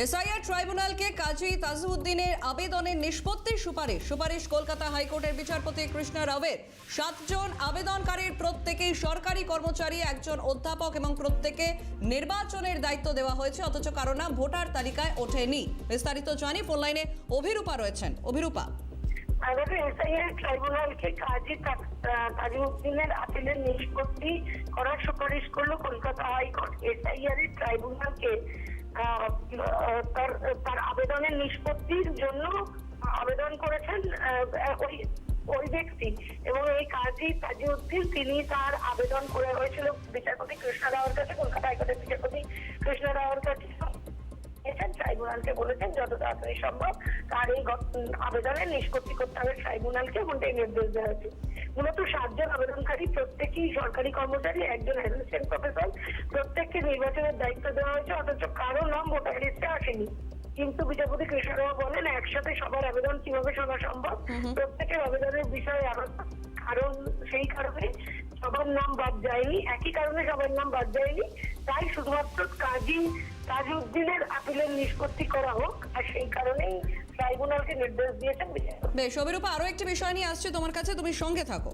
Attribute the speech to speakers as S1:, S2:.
S1: SIR ট্রাইব্যুনালকে কাজী তাজউদ্দিনের আবেদনের নিষ্পত্তির সুপারিশ কলকাতা হাইকোর্টের বিচারপতি কৃষ্ণা রাওয়ের। 7 জন আবেদনকারীর প্রত্যেকেই সরকারি কর্মচারী, একজন অধ্যাপক এবং প্রত্যেকে নির্বাচনের দায়িত্ব দেওয়া হয়েছে, অথচ কারো নাম ভোটার তালিকায় ওঠেনি। বিস্তারিত জানি, ফোন লাইনে অভিরূপা রয়েছেন। অভিরূপা,
S2: এসআইআর ট্রাইব্যুনালকে কাজী তাজউদ্দিনের আপিলের নিষ্পত্তি করার সুপারিশ করলো কলকাতা হাইকোর্ট। এসআইআর ট্রাইব্যুনালকে তার আবেদনের নিষ্পত্তির জন্য আবেদন করেছেন ওই ব্যক্তি, এবং এই কাজী তাজউদ্দিন তিনি তার আবেদন করে হয়েছিল বিচারপতি কৃষ্ণা রাওয়ের কাছে, কলকাতা হাইকোর্টের বিচারপতি কৃষ্ণা রাওয়ের কাছে। ট্রাইব্যুনালকে বলেছেন যত তাড়াতাড়ি সম্ভব তার এই আবেদনের নিষ্পত্তি করতে হবে ট্রাইব্যুনালকে, এমনটাই নির্দেশ দেওয়া হয়েছে। মূলত 7 জন আবেদনকারী প্রত্যেকেই সরকারি কর্মচারী, একজন অ্যাসিস্ট্যান্ট প্রফেসর, প্রত্যেককে নির্বাচনের দায়িত্ব দেওয়া হয়েছে, অথচ কারো নাম ভোটার লিস্টে আসেনি। কিন্তু বিচারপতি কৃষ্ণ রাও বলেন একসাথে সবার আবেদন কিভাবে শোনা সম্ভব, প্রত্যেকের আবেদনের বিষয়ে আলাদা, কারণ সেই কারণে সবার নাম বাদ যায়নি, একই কারণে সবার নাম বাদ যায়নি, তাই শুধুমাত্র কাজী তাজউদ্দিনের আপিলের নিষ্পত্তি করা হোক, আর সেই কারণেই ট্রাইব্যুনালকে নির্দেশ দিয়েছেন বিচারপতি।
S1: বেশ অভিরূপা, আরো একটি বিষয় নিয়ে আসছে তোমার কাছে, তুমি সঙ্গে থাকো।